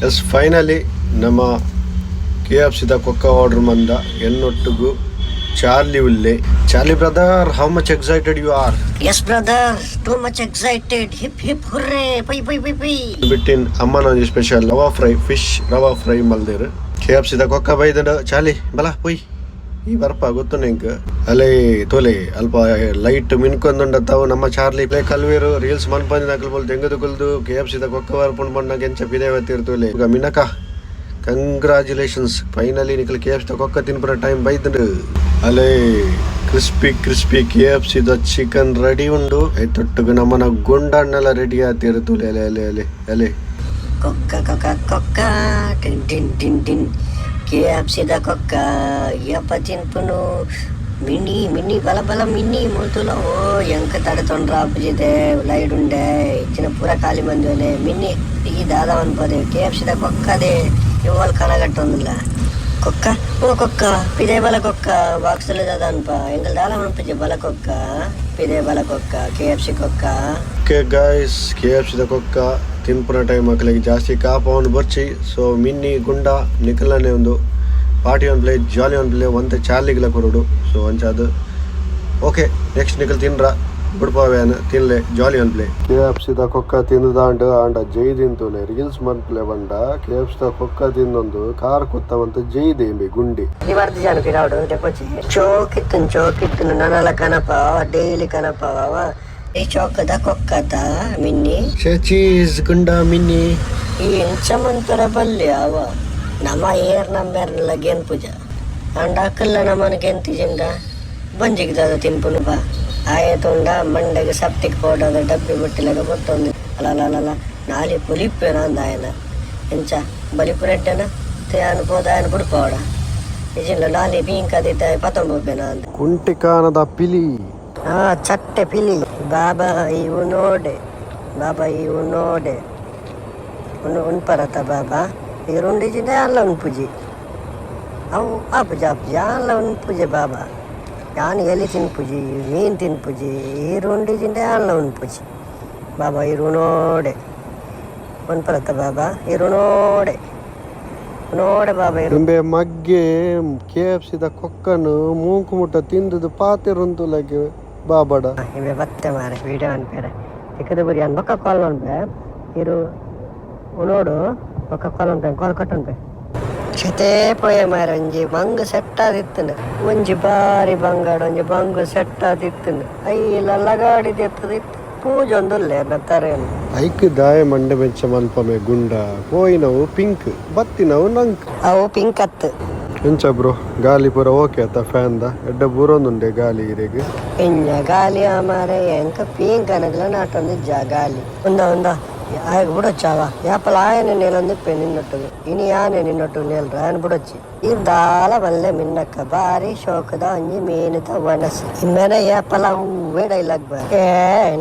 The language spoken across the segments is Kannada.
ಎಸ್ ಫೈನಲಿ ನಮ್ಮ KFCದ ಕೊಕ್ಕ ಆರ್ಡರ್ ಮಂದ ಎನ್ನೊಟ್ಟಿಗೂ ಚಾರ್ಲಿ ಉಲ್ಲೆ. Charlie brother, how much excited you are? Yes brother, too much excited. Hip hip hooray. Pui pui pui pui. ಬಿಟ್ಟಿನ್ ಅಮ್ಮನ ಒಂದು ಸ್ಪೆಷಲ್ ರವಾ ಫ್ರೈ, ಫಿಶ್ ರವಾ ಫ್ರೈ ಮಲ್ದಿರು KFCದ ಕೊಕ್ಕ ಬೈದ ಚಾಲಿ ಬಲ ಪುಯ್ ಈ ಬರ್ಪ ಗೊತ್ತು ನಿಂಗೆ ಅಲ್ಲೇ ತೋಲೆ ಅಲ್ಪ ಲೈಟ್ ಮಿನ್ಕೊಂದುಂಡತ್ತಾವು ನಮ್ಮ ಚಾರ್ಲಿ ಪ್ಲೇ ಕಲ್ವೀರು ರೀಲ್ಸ್ ಮನ್ಪಂದಿನ ಕಲ್ಬೋಲ್ ತೆಂಗದು ಕುಲ್ದು KFCದ ಕೊಕ್ಕ ಬರ್ಪುಂಡು ಬಣ್ಣಗೆ ಎಂಚ ಪಿದೇವತ್ತಿರ್ತೋಲೆ ಈಗ ಮಿನಕ ಕಂಗ್ರಾಚುಲೇಷನ್ಸ್ ಫೈನಲಿ ನಿಖಲ್ KFCದ ಕೊಕ್ಕ ತಿನ್ಪುರ ಟೈಮ್ ಬೈದು ಅಲ್ಲೇ ಕ್ರಿಸ್ಪಿ KFCದ ಚಿಕನ್ ರೆಡಿ ಉಂಡು ತೊಟ್ಟುಗು ನಮ್ಮನ ಗುಂಡಣ್ಣೆಲ್ಲ ರೆಡಿ ಆತಿರ್ತೋಲೆ ಅಲೆ ಅಲೆ ಅಲೆ ಅಲೆ ಕೊಕ್ಕ ಕೊಕ್ಕ ಕೊಕ್ಕ ಟಿನ್ ಟಿನ್ ಟಿನ್ ಟಿನ್ KFCದ ಕೊಕ್ಕ ಯಪ್ಪ ತಿನ್ಪುನು ಮಿನಿ ಬಲ ಬಲ ಮಿನಿ ಮೂತುಲ ಓ ಎಂಕ ತಡೆ ತೊಂಡ್ರ ಅಪ್ಪಜಿದೆ ಲೈಡ್ ಉಂಡೆ ಇಚ್ಚಿನ ಪೂರ ಖಾಲಿ ಬಂದ್ವಲೆ ಮಿನಿ ಈ ದಾದ ಅನ್ಪದೆ KFCದ ಕೊಕ್ಕದೆ ಇವಾಗ ಕನಗಟ್ಟೊಂದಿಲ್ಲ ಕೊಕ್ಕ ಓ ಕೊಕ್ಕ ಪಿದೆ ಬಲ ಕೊಕ್ಕ ಬಾಕ್ಸಲ್ಲಿ ದಾದ ಅನ್ಪ ಎಂಗಲ್ ದಾಲ ಅನ್ಪಜಿ ಬಲ ಕೊಕ್ಕ ಪಿದೆ ಬಲ ಕೊಕ್ಕ KFC ಕೊಕ್ಕ. ಓಕೆ ಗಾಯ್ಸ್, KFCದ ಕೊಕ್ಕ ತಿನ್ಪುನ ಟೈಮ್ ಮಕ್ಕಳಿಗೆ ಜಾಸ್ತಿ ಕಾಪವನ್ನು ಬರ್ಚಿ ಸೊ ಮಿನ್ನಿ ಗುಂಡ ನಿಖಲನೆ ಒಂದು ಪಾರ್ಟಿ ಒಂದು ಪ್ಲೇ ಜಾಲಿ ಒಂದು ಪ್ಲೇ ಒಂತೆ ಚಾರ್ಲಿಗಳ ಕೊರಡು ಸೊ ಅಂಚಾದು ಓಕೆ ನೆಕ್ಸ್ಟ್ ನಿಖಲ್ ತಿನ್ರ ಬಿಡ್ಪಾವೇನು ತಿನ್ಲೆ ಜಾಲಿ ಒಂದು ಪ್ಲೇ. KFCದ ಕೊಕ್ಕ ತಿಂದಾಂಡು ಆಂಡ ಜೈ ತಿಂತುಲೆ ರೀಲ್ಸ್ ಮನ್ ಪ್ಲೇ ಬಂಡ KFCದ ಕೊಕ್ಕ ತಿಂದೊಂದು ಕಾರ್ ಕೊತ್ತವಂತ ಜೈ ದೇಂಬಿ ಗುಂಡಿ ಇವರ್ದು ಜನ ಪಿರಾಡು ತೆಕೊಚ್ಚಿ ಚೋಕಿತ್ತು ನನ್ನಲ್ಲ ಕನಪ ಡೈಲಿ ಕನಪ ಈ ಚೌಕದ ಕೊಕ್ಕದ ಮಿನ್ನಿ ಚೀಸ್ ಗುಂಡ ಮಿನ್ನಿ ಈ ಇಂಚಮಂತರ ಬಲ್ಲೆ ಅವ ನಮ್ಮ ಏರ್ ನಂಬರ್ನೆಲ್ಲ ಗೇನ್ ಪೂಜಾ ಅಂಡ ಅಕ್ಕಲ್ಲ ನಮ್ಮನ ಗೆಂತಿಜಿಂದ ಬಂಜಿಗಿದ ತಿನ್ಪುನು ಬಾ ಆಯತುಂಡ ಮಂಡೆಗೆ ಸಪ್ಟಿಕ್ ಪೌಡರ್ ಡಬ್ಬಿ ಬಿಟ್ಟಿಲಾಗ ಗೊತ್ತೊಂದು ಅಲ್ಲ ನಾಲಿ ಪುಲಿಪ್ಪೇನ ಅಂದ ಆಯನ ಎಂಚ ಬಲಿಪುರೆಡ್ಡನ ತೇನು ಪೋದಾಯನ ಬಿಡ್ಪೋಡ ನಿಜಿಲ್ಲ ನಾಲಿ ಬೀಂಕ್ ಅದಿತ್ತ ಪತ್ತೊಂಬಪ್ಪೇನ ಅಂದ ಕುಂಟಿಕಾನದ ಪಿಲಿ ಚಟ್ಟೆ ಪಿಲಿ ಬಾಬಾ ಇವು ನೋಡೆ ಉನ್ಪರತ ಬಾಬಾ ಈಗ ರುಂಡಿಜಿದೆ ಅಲ್ಲ ಉನ್ಪುಜಿ ಅವು ಅಪ್ಪುಜ ಅಲ್ಲ ಉನ್ಪುಜೆ ಬಾಬಾ ಯಾನು ಎಲಿ ತಿನ್ಪುಜಿ ಮೀನು ತಿನ್ಪುಜಿ ಈ ರುಂಡಿಜಿಂದೆ ಅಲ್ಲ ಉನ್ಪುಜಿ ಬಾಬಾ ಇರು ನೋಡೆ ಉನ್ಪರತ ಬಾಬಾ ಇರು ನೋಡೆ ಬಾಬಾ ನಿಂಬೆ ಮಗ್ಗೆ KFCದ ಕೊಕ್ಕನು ಮೂಕು ಮುಟ್ಟ ತಿಂದದು ಪಾತಿರುಂತುಲಗೆ ಬಾಬಡ ಇವೆ ಬತ್ತೆ ಮಾರೆ ವಿಡಿಯೋ ಅನ್ಪೇರೆ ಚಿಕ್ಕದ ಬುರಿ ಅನ್ ಬೊಕ್ಕ ಕಾಲ್ ಅನ್ಪೆ ಇರು ನೋಡು ಬೊಕ್ಕ ಕಾಲ್ ಅನ್ಪೆ ಕಾಲ್ ಕಟ್ ಅನ್ಪೆ ಶತೇ ಪೋಯ ಮಾರೆ ಒಂಜಿ ಬಂಗು ಸೆಟ್ ಆದಿತ್ತನು ಒಂಜಿ ಬಾರಿ ಬಂಗಾಡ ಒಂಜಿ ಬಂಗು ಸೆಟ್ ಆದಿತ್ತನು ಐಲ ಲಗಾಡಿ ತೆತ್ತದಿತ್ತು ಪೂಜೆ ಒಂದುಲ್ಲೆ ಬೆತ್ತರೇನು ಐಕ್ ದಾಯ ಮಂಡೆ ಬೆಂಚ ಮಲ್ಪಮೆ ಗುಂಡ ಪೋಯಿನವು ಪಿಂಕ್ ಬತ್ತಿನವು ನಂಕ್ ಅವು ಪಿಂಕ್ ಅತ್ತು ಎಂಚ ಬ್ರೋ ಗಾಲಿ ಪೂರ ಓಕೆ ಆತ ಫ್ಯಾನ್ ದ ಎಡ್ಡ ಬೂರೊಂದುಂಡೆ ಗಾಲಿ ಇರೆಗ್ ಎಂಜ ಗಾಲಿ ಮಾರೆ ಎಂಕ ಪಿಂಕ್ ಅನಗ್ಲ ನಾಟೊಂದು ಗಾಲಿ ಒಂದ ಆಗ ಬಿಡೊಚ್ಚಾವ ಯಾಪಲ ಆಯನೆ ನೇಲೊಂದಿಪ್ಪೆ ನಿನ್ನೊಟ್ಟಿಗೆ ಇನಿ ಯಾನೆ ನಿನ್ನೊಟ್ಟು ನೇಲ್ರ ಆಯನ ಬಿಡೊಚ್ಚಿ ಇರ್ದಾಲ ಬಲ್ಲೆ ಮಿನ್ನಕ್ಕ ಬಾರಿ ಶೋಕದ ಒಂಜಿ ಮೀನುದ ವನಸು ಇಮ್ಮೇನೆ ಯಾಪಲ ಹೂವೇ ಡೈಲಾಗ್ ಏ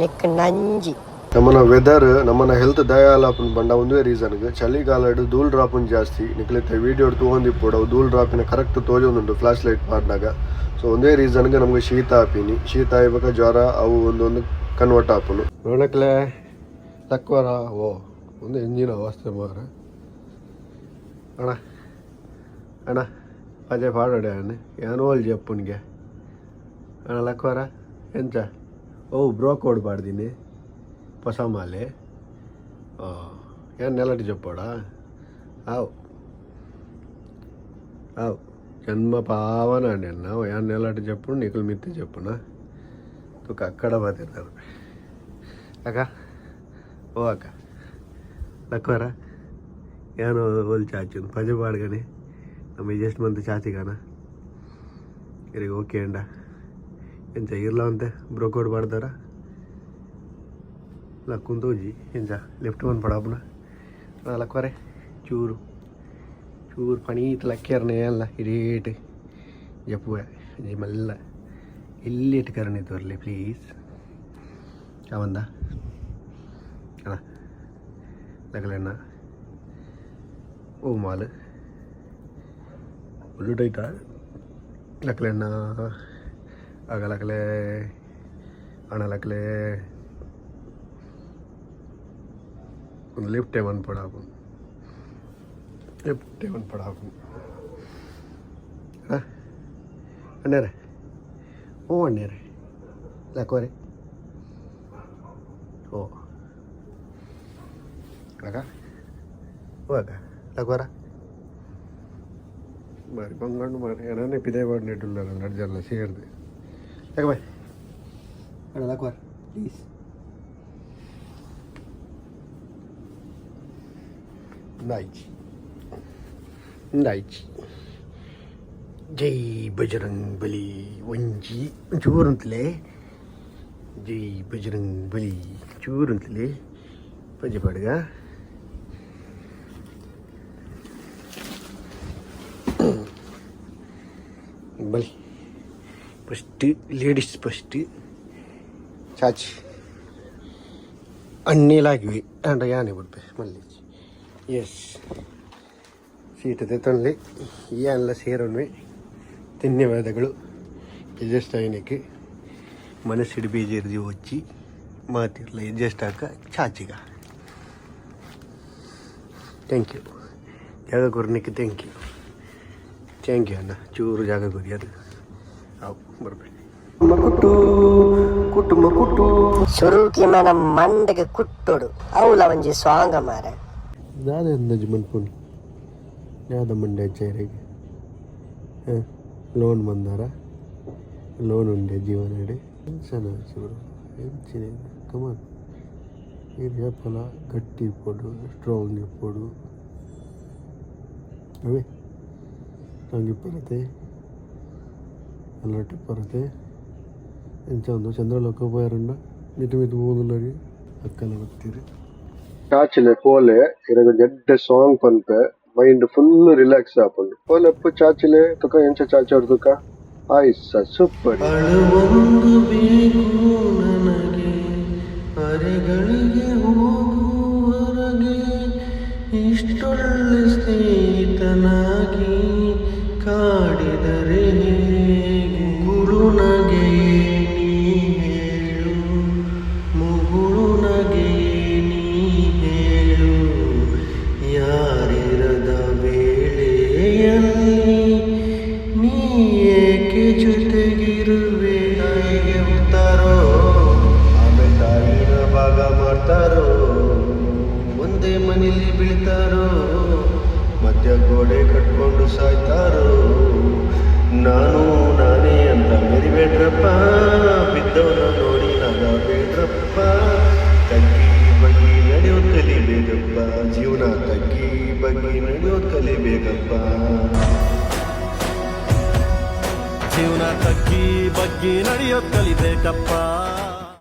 ನಿಕ್ ನಂಜಿ ನಮ್ಮನ ವೆದರ್ ನಮ್ಮನ ಹೆಲ್ತ್ ದಯಾಲಾಪನ್ ಬಂಡ ಒಂದೇ ರೀಸನ್ಗೆ ಚಳಿಗಾಲ ಧೂಳ್ ಡ್ರಾಪನ್ ಜಾಸ್ತಿ ನಿಕ್ಲಿತ್ತೆ ವೀಡಿಯೋ ತೊಗೊಂಡಿಪ್ಪುಡು ಧೂಳ್ ಡ್ರಾಪಿನ ಕರೆಕ್ಟ್ ತೋಜೊಂದುಂಟು ಫ್ಲಾಶ್ ಲೈಟ್ ಮಾಡಿದಾಗ ಸೊ ಒಂದೇ ರೀಸನ್ಗೆ ನಮಗೆ ಶೀತ ಆಪಿನಿ ಶೀತ ಆಯ್ಬೇಕು ಜ್ವರ ಅವು ಒಂದೊಂದು ಕನ್ವರ್ಟ್ ಆಪನು ನೋಡಕ್ಲೆ ತಕ್ವರ ಓ ಒಂದು ಎಂಜಿನ ಅವಸ್ಥೆ ಮಾರ ಅಣ್ಣ ಪಜೆ ಪಾಡೋಡೆ ಅಣ್ಣ ಏನು ಹೋಲ್ ಜಪ್ಪನ್ಗೆ ಅಣ್ಣ ಲಕ್ವರ ಎಂಚ ಓ ಬ್ರೋಕ್ ಓಡ್ಬಾರ್ದಿನಿ ಹೊಸ ಮಾಲೆ ಏನು ನೆಲಟಿ చెప్పాడా ఆవు జన్మ పావన అండి అన్నావు ఏం నెలటి చెప్పుడు నీకులు మిత్తి చెప్పునా తుక అక్కడ బతిన్నారు అక్క ఓ అక్క తక్కువరా ಏನು ಹೋಲ್ ಚಾಚು ಪಜೆ ಪಾಡ್ಗಾನೆ ನಮ್ಮ ಜಸ್ಟ್ ಮಂತ್ ಚಾಚಿಗಾನ ಇರಿಗೆ ಓಕೆ ಅಂಡ ಎಂಚ ಇರ್ಲ ಅಂತೆ ಬ್ರೋಕೋಡ್ ಮಾಡ್ದಾರ ಕುಂತೋಜಿ ಎಂಚ ಲೆಫ್ಟ್ ಒಂದು ಪಡಾಪನ ಲಕ್ವರೆ ಚೂರು ಪಣೀತ್ ಲಕ್ಕೆರ್ನೆ ಅಲ್ಲ ಹಿಡೇಟ್ ಜಪ್ಪುವೆ ಜಿ ಮಲ್ಲ ಇಲ್ಲಿಟ್ಟು ಕರಣೆ ತೋರ್ಲಿ ಪ್ಲೀಸ್ ಅವಂದ ಅಣ್ಣ ಲಕಲೆಣ್ಣ ಓ ಮಾಲ್ ಒಳ್ಳು ಟೈಟಾ ಲಕಲೆಣ್ಣ ಆಗ ಲಕಲೆ ಅಣ್ಣ ಲಕಲೆ ಒಂದು ಲಿಫ್ಟ್ ಒಂದು ಪಡಾಪು ಎಪ್ಪಟ್ಟೆ ಒಂದು ಪಡ ಹಾಕು ಹಾಂ ಅಣ್ಣೇರೆ ಓ ಅಣ್ಣೇರೆ ಲಾಕೋರೆ ಓ ಅಕ್ಕ ಓ ಅಕ್ಕ ಲಾಕೋರ మరి బంగాడు మరి ఏమైనా పిదేవాడు నెట్టున్నారు నడిజల్ల చేయదు లేక బాయ్ అక్కడ లాక్వార్ ప్లీజ్ Ndaiji ಜೈ ಬಜರಂಗ್ ಬಲಿ ಒಂಜಿ ಚೂರಂತಲೇ ಜೈ ಬಜರಂಗ್ ಬಲಿ ಚೂರಂತಲೇ ಪಂಜೆ ಪಾಡ್ಗ ಬಲಿ ಫಸ್ಟ್ ಲೇಡೀಸ್ ಫಸ್ಟ್ ಚಾಚಿ ಅಣ್ಣೀಲಾಗಿವಿ ಅಂಡ ಯಾನೆ ಬಿಡ್ಬೆ ಮಲ್ಲಿ ಎಸ್ ಸೀಟ್ ತಂದು ಈ ಎಲ್ಲ ಸೇರೋನ್ವಿ ಧನ್ಯವಾದಗಳು ಅಡ್ಜಸ್ಟ್ ಆಯ್ನಕ್ಕೆ ಮನಸ್ಸಿಡು ಬೇಜಾರ್ದಿ వచ్చి ಮಾತಿರಲ್ಲ ಅಡ್ಜಸ್ಟ್ ಆಕ ಚಾಚಿಗ ಥ್ಯಾಂಕ್ ಯು ಜಾಗ ಕೊರ್ನಿಕ್ಕೆ ಥ್ಯಾಂಕ್ ಯು ಅಣ್ಣ ಚೂರು ಜಾಗ ಕೊರಿ ಅದು ಅವು ಬರಬೇಡಿ ಕುಟುಂಬ ಕುಟ್ಟು ಸುರುಕಿ ಮನ ಮಂಡೆಗೆ ಕುಟ್ಟೋಡು ಅವಳ ಒಂಜಿ ಸ್ವಾಂಗ ಮಾರ ದಾದ ಅಂದಾಜು ಮನ್ಪುಂಡು ಯಾವ್ದು ಮಂಡ್ಯ ಚೇರಿಗೆ ಹಾಂ ಲೋನ್ ಬಂದಾರ ಲೋನ್ ಉಂಡೆ ಜೀವನ ಚೆನ್ನಾಗಿ ಹೆಂಚಿನ ಕಮಾನ್ ಇದು ಫಲ ಗಟ್ಟಿ ಇಪ್ಪೋಡು ಸ್ಟ್ರಾಂಗ್ ಇಪ್ಪೋಡು ಅವೇ ಸ್ಟ್ರಾಂಗ್ ಇಪ್ಪರತ್ತೆ ಅಲ್ಲಟ್ಟಿ ಪರತ್ತೆ ಎಂಚ ಒಂದು ಚಂದ್ರಲೋಕ పోయారండ మిటి మిటి ఊదులరి అక్కల వత్తిరి చాచిలే పోలే ఇరగ జడ్డ సాంగ్ పన్పే ಮೈಂಡ್ ಫುಲ್ ರಿಲ್ಯಾಕ್ಸ್ ಆಪುಂಡು ಪೋಲೆಪ್ಪು ಚಾಚಿಲೆ ತುಕ ಎಂಚ ಚಾಚೋಡು ತುಕ ಆಯ್ಸ ಸೂಪರ್ ಅಳುವೊಂದು ಬೇಕು ನನಗೆ ಅರೆಗಳಿಗೆ ಹೋಗುವವರೆಗೆ ಇಷ್ಟೊಳ್ಳೆ ಸ್ನೇಹಿತನಾಗಿ ಕಾಡಿದರೆ ಮುಗುಳು ನಗೆ ನೀ ಹೇಳು ಮುಗುಳು ನಗೆ ನೀ ಹೇಳು ಯಾರಿರದ ವೇಳೆಯಲ್ಲಿ ನೀ ಏಕೆ ಜೊತೆಗಿರುವೆ ಹೇಗೆ ಉತ್ತಾರೋ ಆಮೇಲೆ ತಾಯಿನ ಭಾಗ ಮಾಡ್ತಾರೋ ಒಂದೇ ಮನೇಲಿ ಬೀಳ್ತಾರೋ ಮಧ್ಯ ಗೋಡೆ ಕಟ್ಕೊಂಡು ಸಾಯ್ತಾರೋ ನಾನು ನಾನೇ ಅಂತ ಮೆರಿಬೇಡ್ರಪ್ಪ ಬಿದ್ದವರ ನೋಡಿ ನಗಬೇಡ್ರಪ್ಪ ತಗ್ಗಿ ಬಗ್ಗಿ ನಡೆಯೋದು ಕಲಿಬೇಕಪ್ಪ ಜೀವನ ತಗ್ಗಿ ಬಗ್ಗಿ ನಡೆಯೋದು ಕಲಿಬೇಕಪ್ಪ ಜೀವನ ತಗ್ಗಿ ಬಗ್ಗಿ ನಡೆಯೋದು ಕಲಿಬೇಕಪ್ಪ